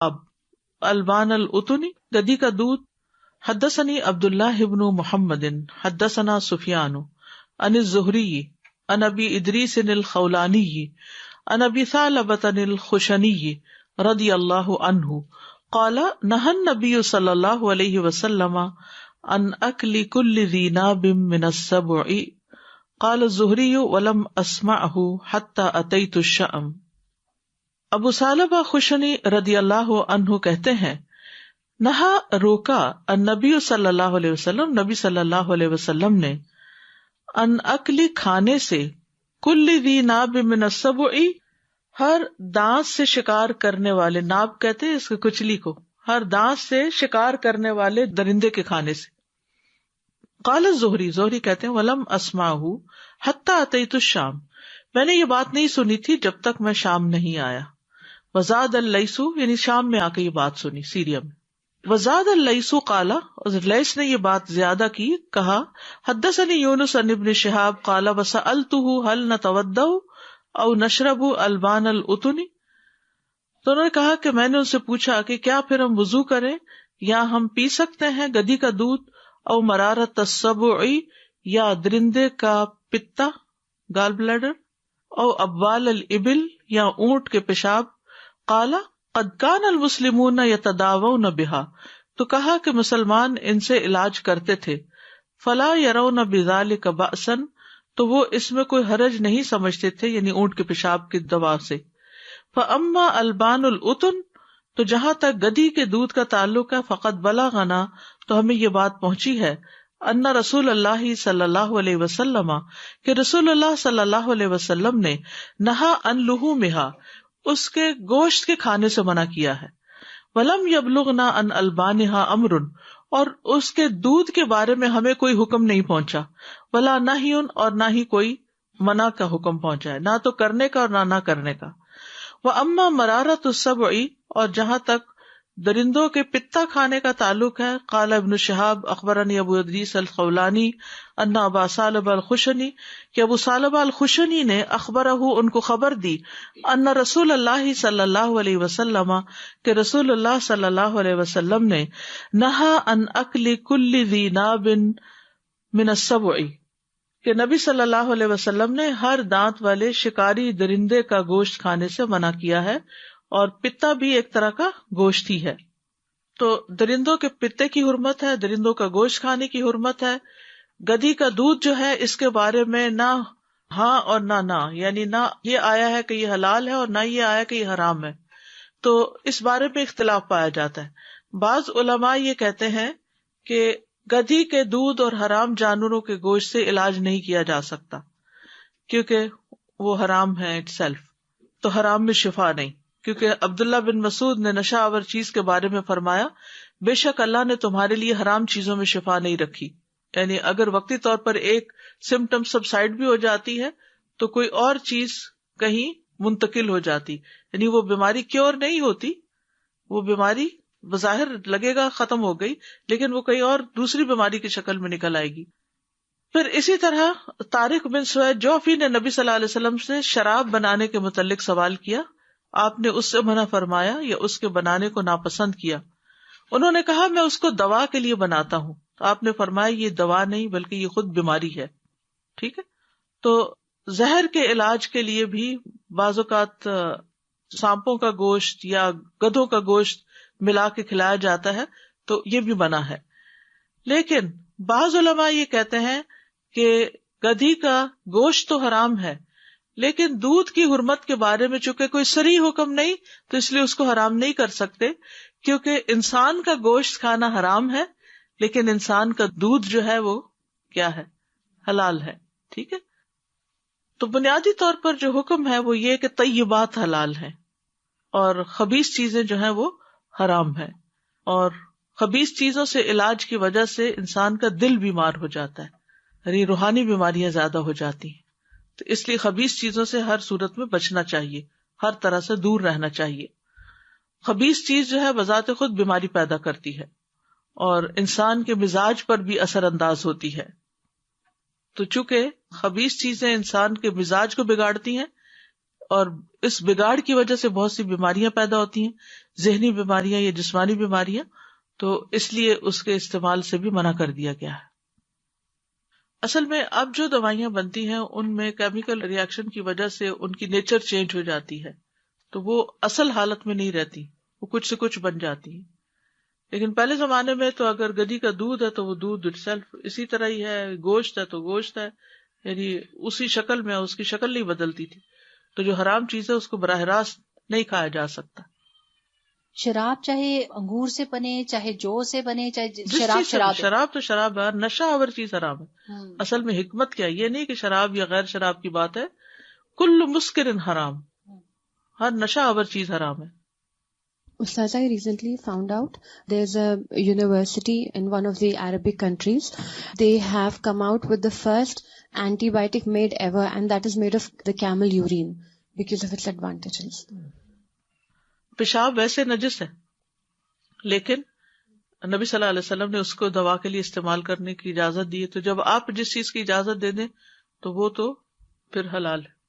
اب البان الاتنی گدی کا دودھ. حدثني عبد الله بن محمد حدثنا سفیان عن الزہری عن ابی ادریس الخولانی عن ابی ثعلبة الخشنی رضی اللہ عنہ قال نهى النبی صلی اللہ علیہ وسلم عن اکل کل ذی ناب من السبع. قال الزہری ولم اسمعه حتى اتیت الشام. ابو ثعلبہ خشنی رضی اللہ عنہ کہتے ہیں نہا روکا النبی صلی اللہ علیہ وسلم، نبی صلی اللہ علیہ وسلم نے ان اکلی کھانے سے کل ذی ناب من السبع، ہر دانت سے شکار کرنے والے، ناب کہتے ہیں اس کی کچلی کو، ہر دانت سے شکار کرنے والے درندے کے کھانے سے. قال الزہری، زہری کہتے ہیں ولم اسمعہ حتی اتیت الشام، میں نے یہ بات نہیں سنی تھی جب تک میں شام نہیں آیا. وزاد اللیث، یعنی شام میں آ کے یہ بات سنی سیریا میں. وزاد اللیث قال، لیث نے یہ بات زیادہ کی، کہا حدثني یونس عن ابن شہاب قال وسألته هل نتوضأ او نشرب البان الاتن. تو انہوں نے کہا کہ میں نے ان سے پوچھا کہ کیا پھر ہم وضو کریں یا ہم پی سکتے ہیں گدی کا دودھ، او مرارت السبع، یا درندے کا پتا گال بلیڈر، او ابوال الابل، یا اونٹ کے پیشاب. قال قد کان المسلمون یتداوون بہا، تو کہا کہ مسلمان ان سے علاج کرتے تھے. فلا یرون بذلک بأسا، تو وہ اس میں کوئی حرج نہیں سمجھتے تھے، یعنی اونٹ کے پیشاب کی دوا سے. فاما البان الاتن، تو جہاں تک گدی کے دودھ کا تعلق ہے، فقد بلغنا، تو ہمیں یہ بات پہنچی ہے، ان رسول اللہ صلی اللہ علیہ وسلم، کہ رسول اللہ صلی اللہ علیہ وسلم نے نہا ان لحومہا، اس کے گوشت کے کھانے سے منع کیا ہے. ولم یبلغنا ان البانہا امر، اور اس کے دودھ کے بارے میں ہمیں کوئی حکم نہیں پہنچا. ولا نہی، اور نہ ہی کوئی منع کا حکم پہنچا ہے، نہ تو کرنے کا اور نہ کرنے کا. واما مرارت السبع، اور جہاں تک درندوں کے پتا کھانے کا تعلق ہے، قال ابن شہاب اخبرنی ابو ادریس الخولانی ان ابا ثعلبہ الخشنی، کہ ابو ثعلبہ الخشنی نے اخبرہ، ان کو خبر دی، ان رسول اللہ صلی اللہ علیہ وسلم، کہ رسول اللہ صلی اللہ علیہ وسلم نے نہا ان اکل کل ذی ناب من السبع، کہ نبی صلی اللہ علیہ وسلم نے ہر دانت والے شکاری درندے کا گوشت کھانے سے منع کیا ہے، اور پتا بھی ایک طرح کا گوشت ہی ہے. تو درندوں کے پتے کی حرمت ہے، درندوں کا گوشت کھانے کی حرمت ہے. گدی کا دودھ جو ہے اس کے بارے میں نہ ہاں اور نہ، یعنی نہ یہ آیا ہے کہ یہ حلال ہے اور نہ یہ آیا کہ یہ حرام ہے. تو اس بارے میں اختلاف پایا جاتا ہے. بعض علماء یہ کہتے ہیں کہ گدھی کے دودھ اور حرام جانوروں کے گوشت سے علاج نہیں کیا جا سکتا، کیونکہ وہ حرام ہے اٹ سیلف، تو حرام میں شفا نہیں. کیونکہ عبداللہ بن مسعود نے نشہ آور چیز کے بارے میں فرمایا، بے شک اللہ نے تمہارے لیے حرام چیزوں میں شفا نہیں رکھی. یعنی اگر وقتی طور پر ایک سمٹم سبسائڈ بھی ہو جاتی ہے تو کوئی اور چیز کہیں منتقل ہو جاتی، یعنی وہ بیماری کیور نہیں ہوتی، وہ بیماری بظاہر لگے گا ختم ہو گئی، لیکن وہ کہیں اور دوسری بیماری کی شکل میں نکل آئے گی. پھر اسی طرح طارق بن سوید جوفی نے نبی صلی اللہ علیہ وسلم سے شراب بنانے کے متعلق سوال کیا. آپ نے اس سے منع فرمایا یا اس کے بنانے کو ناپسند کیا. انہوں نے کہا میں اس کو دوا کے لیے بناتا ہوں، تو آپ نے فرمایا یہ دوا نہیں بلکہ یہ خود بیماری ہے. ٹھیک ہے. تو زہر کے علاج کے لیے بھی بعض اوقات سانپوں کا گوشت یا گدھوں کا گوشت ملا کے کھلایا جاتا ہے، تو یہ بھی منع ہے. لیکن بعض علماء یہ کہتے ہیں کہ گدھی کا گوشت تو حرام ہے، لیکن دودھ کی حرمت کے بارے میں چونکہ کوئی صریح حکم نہیں، تو اس لیے اس کو حرام نہیں کر سکتے، کیونکہ انسان کا گوشت کھانا حرام ہے لیکن انسان کا دودھ جو ہے وہ کیا ہے، حلال ہے. ٹھیک ہے. تو بنیادی طور پر جو حکم ہے وہ یہ کہ طیبات حلال ہیں اور خبیث چیزیں جو ہیں وہ حرام ہیں، اور خبیث چیزوں سے علاج کی وجہ سے انسان کا دل بیمار ہو جاتا ہے، یعنی روحانی بیماریاں زیادہ ہو جاتی ہیں. تو اس لیے خبیث چیزوں سے ہر صورت میں بچنا چاہیے، ہر طرح سے دور رہنا چاہیے. خبیث چیز جو ہے بذات خود بیماری پیدا کرتی ہے اور انسان کے مزاج پر بھی اثر انداز ہوتی ہے. تو چونکہ خبیث چیزیں انسان کے مزاج کو بگاڑتی ہیں اور اس بگاڑ کی وجہ سے بہت سی بیماریاں پیدا ہوتی ہیں، ذہنی بیماریاں یا جسمانی بیماریاں، تو اس لیے اس کے استعمال سے بھی منع کر دیا گیا ہے۔ اصل میں اب جو دوائیاں بنتی ہیں ان میں کیمیکل ری ایکشن کی وجہ سے ان کی نیچر چینج ہو جاتی ہے، تو وہ اصل حالت میں نہیں رہتی، وہ کچھ سے کچھ بن جاتی ہیں۔ لیکن پہلے زمانے میں تو اگر گدی کا دودھ ہے تو وہ دودھ اٹ سیلف اسی طرح ہی ہے، گوشت ہے تو گوشت ہے، یعنی اسی شکل میں، اس کی شکل نہیں بدلتی تھی۔ تو جو حرام چیز ہے اس کو براہ راست نہیں کھایا جا سکتا۔ شراب چاہے انگور سے بنے، چاہے جو سے بنے، چاہے جس شراب چیز سے شراب ہے۔ شراب تو شراب ہے، نشہ آور چیز حرام ہے۔ اصل میں حکمت کیا ہے؟ یہ نہیں کہ شراب یا غیر شراب کی بات ہے، کل مسکر حرام، ہر نشہ آور چیز حرام ہے۔ Ustaz, I recently found out there's a university in one of the Arabic countries. They have come out with the first antibiotic made ever, and that is made of the camel urine because of its advantages. پیشاب ویسے نجس ہے، لیکن نبی صلی اللہ علیہ وسلم نے اس کو دوا کے لیے استعمال کرنے کی اجازت دی ہے، تو جب آپ جس چیز کی اجازت دے دیں تو وہ تو پھر حلال ہے۔